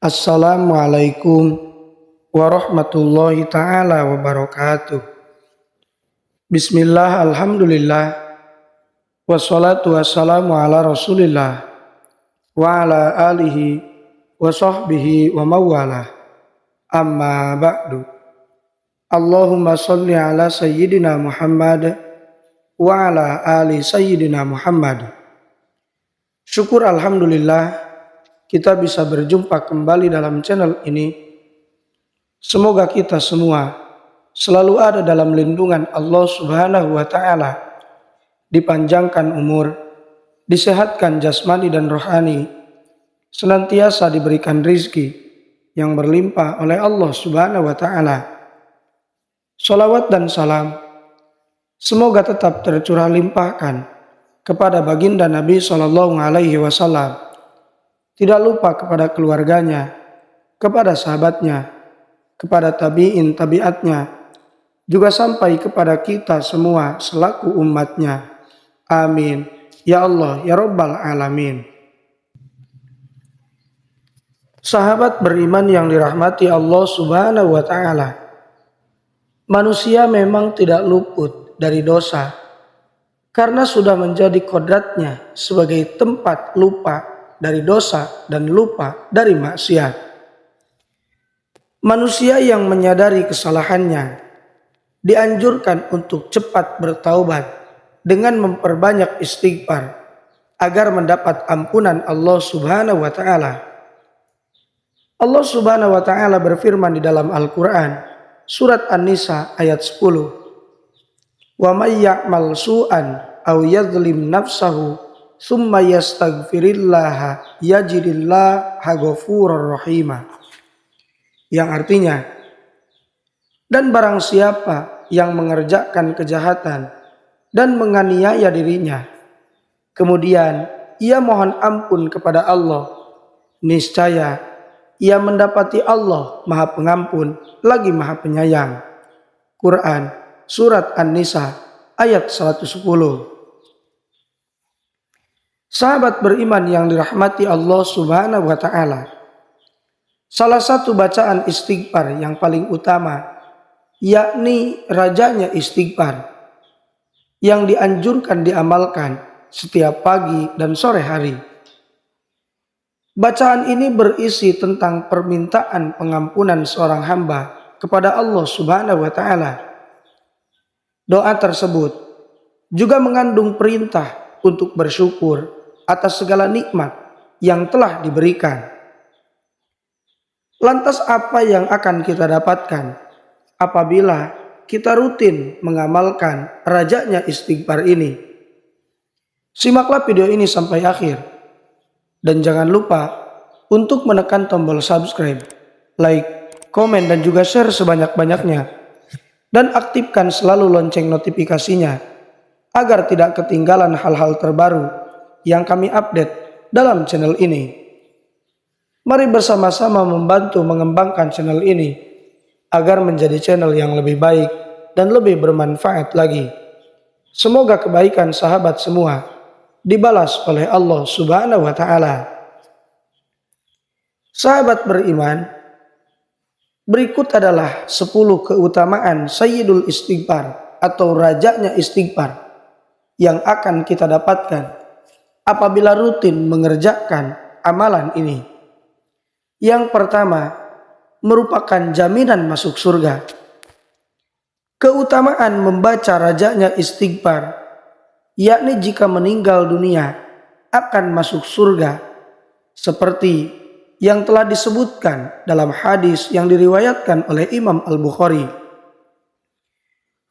Assalamualaikum warahmatullahi taala wabarakatuh. Bismillah, alhamdulillah, wassalatu wassalamu ala rasulillah wa ala alihi wa sahbihi wa mawalah. Amma ba'du. Allahumma salli ala sayyidina Muhammad wa ala ali sayyidina Muhammad. Syukur alhamdulillah kita bisa berjumpa kembali dalam channel ini. Semoga kita semua selalu ada dalam lindungan Allah Subhanahu wa Ta'ala, dipanjangkan umur, disehatkan jasmani dan rohani, senantiasa diberikan rizki yang berlimpah oleh Allah Subhanahu wa Ta'ala. Salawat dan salam semoga tetap tercurah limpahkan kepada baginda Nabi Sallallahu Alaihi Wasallam, tidak lupa kepada keluarganya, kepada sahabatnya, kepada tabi'in tabi'atnya, juga sampai kepada kita semua selaku umatnya. Amin. Ya Allah, ya Rabbal Alamin. Sahabat beriman yang dirahmati Allah Subhanahu wa Ta'ala, manusia memang tidak luput dari dosa karena sudah menjadi kodratnya sebagai tempat lupa dari dosa dan lupa dari maksiat. Manusia yang menyadari kesalahannya dianjurkan untuk cepat bertaubat dengan memperbanyak istighfar agar mendapat ampunan Allah Subhanahu wa Ta'ala. Allah Subhanahu wa Ta'ala berfirman di dalam Al-Quran, surat An-Nisa ayat 10. Wa may ya'mal su'an aw yadhlim nafsahu summa yastaghfirillaha yajidillaha ghafurur rahima. Yang artinya, dan barang siapa yang mengerjakan kejahatan dan menganiaya dirinya, kemudian ia mohon ampun kepada Allah, niscaya ia mendapati Allah Maha Pengampun lagi Maha Penyayang. Quran surat An-Nisa ayat 110. Sahabat beriman yang dirahmati Allah Subhanahu wa Ta'ala, salah satu bacaan istighfar yang paling utama yakni rajanya istighfar yang dianjurkan diamalkan setiap pagi dan sore hari. Bacaan ini berisi tentang permintaan pengampunan seorang hamba kepada Allah Subhanahu wa Ta'ala. Doa tersebut juga mengandung perintah untuk bersyukur atas segala nikmat yang telah diberikan. Lantas apa yang akan kita dapatkan apabila kita rutin mengamalkan rajanya istighfar ini? Simaklah video ini sampai akhir. Dan jangan lupa untuk menekan tombol subscribe, like, komen, dan juga share sebanyak-banyaknya. Dan aktifkan selalu lonceng notifikasinya agar tidak ketinggalan hal-hal terbaru yang kami update dalam channel ini. Mari bersama-sama membantu mengembangkan channel ini agar menjadi channel yang lebih baik dan lebih bermanfaat lagi. Semoga kebaikan sahabat semua dibalas oleh Allah Subhanahu wa Ta'ala. Sahabat beriman, berikut adalah 10 keutamaan Sayyidul Istighfar atau rajanya istighfar yang akan kita dapatkan apabila rutin mengerjakan amalan ini. Yang pertama, merupakan jaminan masuk surga. Keutamaan membaca rajanya istighfar, yakni jika meninggal dunia akan masuk surga, seperti yang telah disebutkan dalam hadis yang diriwayatkan oleh Imam Al-Bukhari.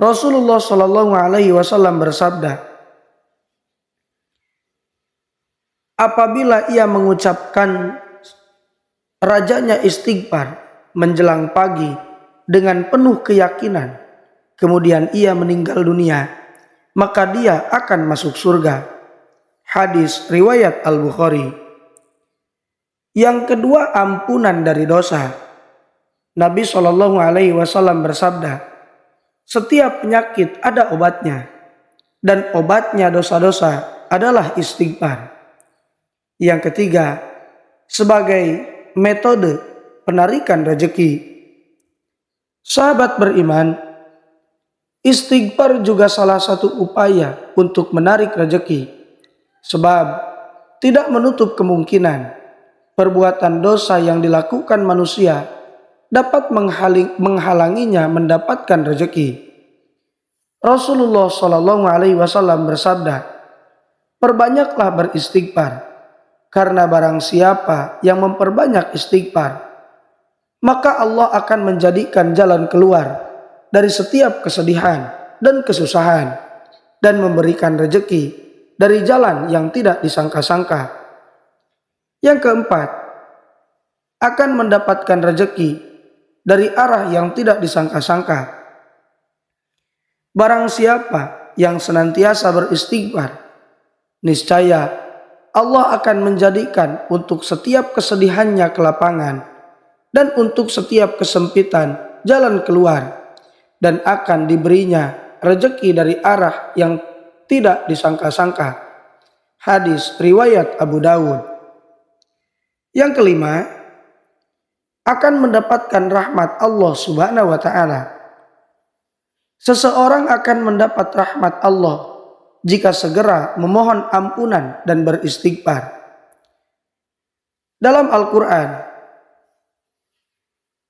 Rasulullah Shallallahu Alaihi Wasallam bersabda, apabila ia mengucapkan rajanya istighfar menjelang pagi dengan penuh keyakinan, kemudian ia meninggal dunia, maka dia akan masuk surga. Hadis riwayat Al-Bukhari. Yang kedua, ampunan dari dosa. Nabi Shallallahu Alaihi Wasallam bersabda, setiap penyakit ada obatnya, dan obatnya dosa-dosa adalah istighfar. Yang ketiga, sebagai metode penarikan rezeki. Sahabat beriman, istighfar juga salah satu upaya untuk menarik rezeki, sebab tidak menutup kemungkinan perbuatan dosa yang dilakukan manusia dapat menghalanginya mendapatkan rezeki. Rasulullah Shallallahu Alaihi Wasallam bersabda, "Perbanyaklah beristighfar, karena barang siapa yang memperbanyak istighfar, maka Allah akan menjadikan jalan keluar dari setiap kesedihan dan kesusahan, dan memberikan rezeki dari jalan yang tidak disangka-sangka." Yang keempat, akan mendapatkan rezeki dari arah yang tidak disangka-sangka. Barang siapa yang senantiasa beristighfar, niscaya Allah akan menjadikan untuk setiap kesedihannya kelapangan, dan untuk setiap kesempitan jalan keluar, dan akan diberinya rezeki dari arah yang tidak disangka-sangka. Hadis riwayat Abu Dawud. Yang kelima, akan mendapatkan rahmat Allah Subhanahu wa Ta'ala. Seseorang akan mendapat rahmat Allah jika segera memohon ampunan dan beristighfar. Dalam Al-Quran,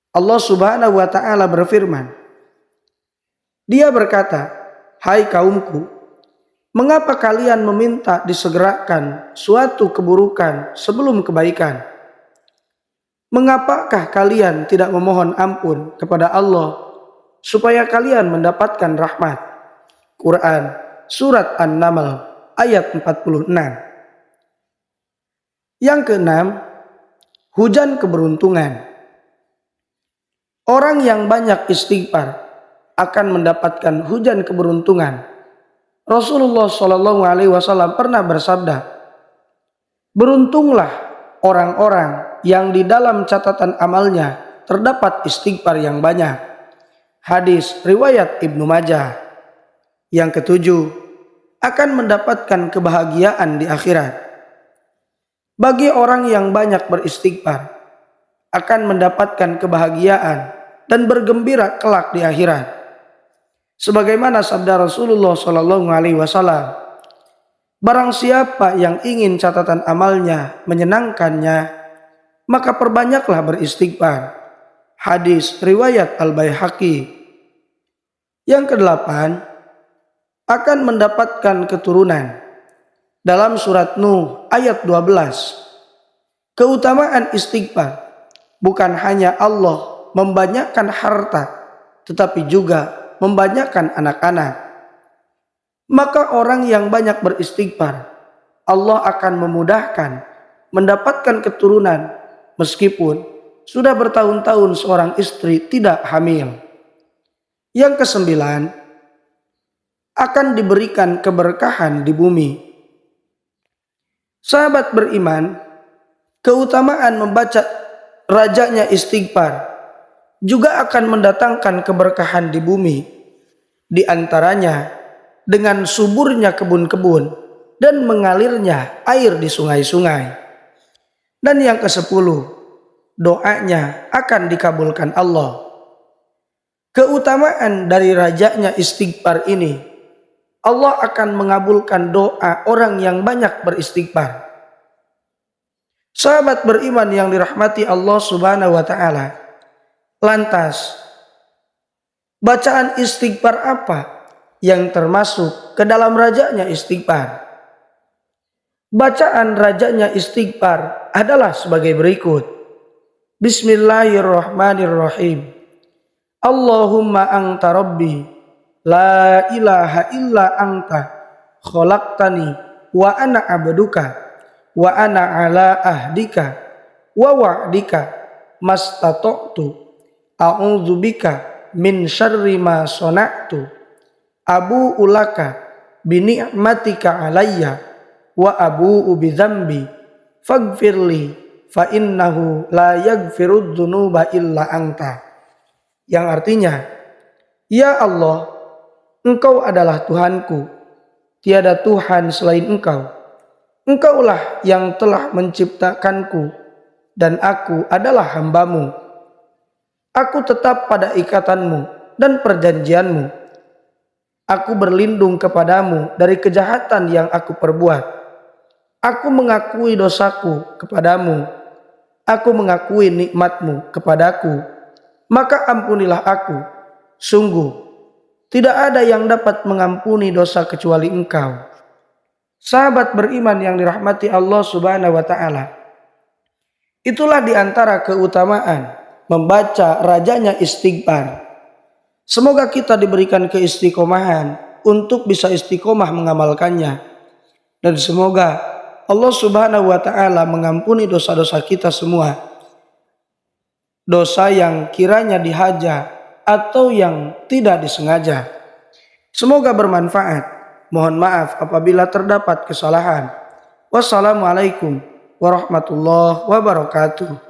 Allah Subhanahu wa Ta'ala berfirman, Dia berkata, "Hai kaumku, mengapa kalian meminta disegerakan suatu keburukan sebelum kebaikan? Mengapakah kalian tidak memohon ampun kepada Allah supaya kalian mendapatkan rahmat?" Quran Surat An-Naml ayat 46. Yang keenam, hujan keberuntungan. Orang yang banyak istighfar akan mendapatkan hujan keberuntungan. Rasulullah Shallallahu Alaihi Wasallam pernah bersabda, "Beruntunglah orang-orang yang di dalam catatan amalnya terdapat istighfar yang banyak." Hadis riwayat Ibnu Majah. Yang ketujuh, akan mendapatkan kebahagiaan di akhirat. Bagi orang yang banyak beristighfar, akan mendapatkan kebahagiaan dan bergembira kelak di akhirat. Sebagaimana sabda Rasulullah Shallallahu Alaihi Wasallam, "Barang siapa yang ingin catatan amalnya menyenangkannya, maka perbanyaklah beristighfar." Hadis riwayat Al-Baihaqi. Yang kedelapan, akan mendapatkan keturunan. Dalam surat Nuh ayat 12, keutamaan istighfar bukan hanya Allah membanyakkan harta, tetapi juga membanyakkan anak-anak. Maka orang yang banyak beristighfar, Allah akan memudahkan mendapatkan keturunan meskipun sudah bertahun-tahun seorang istri tidak hamil. Yang kesembilan, akan diberikan keberkahan di bumi. Sahabat beriman, keutamaan membaca rajanya istighfar juga akan mendatangkan keberkahan di bumi. Di antaranya dengan suburnya kebun-kebun dan mengalirnya air di sungai-sungai. Dan yang ke-10, doanya akan dikabulkan Allah. Keutamaan dari rajanya istighfar ini, Allah akan mengabulkan doa orang yang banyak beristighfar. Sahabat beriman yang dirahmati Allah Subhanahu wa Ta'ala, lantas bacaan istighfar apa yang termasuk ke dalam rajanya istighfar? Bacaan rajanya istighfar adalah sebagai berikut. Bismillahirrahmanirrahim. Allahumma anta rabbi la ilaha illa anta khalaqtani wa ana abduka wa ana ala ahdika wa wa'dika mastata'tu a'udzubika min syarri ma sana'tu abu'u laka bi ni'matika alayya wa abu'u bi dzambi faghfirli fa innahu la yaghfirudz dzunuba illa anta. Yang artinya, ya Allah, Engkau adalah Tuhanku, tiada Tuhan selain Engkau. Engkaulah yang telah menciptakanku dan aku adalah hamba-Mu. Aku tetap pada ikatan-Mu dan perjanjian-Mu. Aku berlindung kepadamu dari kejahatan yang aku perbuat. Aku mengakui dosaku kepadamu. Aku mengakui nikmat-Mu kepadaku. Maka ampunilah aku. Sungguh, tidak ada yang dapat mengampuni dosa kecuali Engkau. Sahabat beriman yang dirahmati Allah Subhanahu wa Ta'ala, itulah di antara keutamaan membaca rajanya istighfar. Semoga kita diberikan keistiqomahan untuk bisa istiqomah mengamalkannya, dan semoga Allah Subhanahu wa Ta'ala mengampuni dosa-dosa kita semua, dosa yang kiranya dihaja atau yang tidak disengaja. Semoga bermanfaat. Mohon maaf apabila terdapat kesalahan. Wassalamualaikum warahmatullahi wabarakatuh.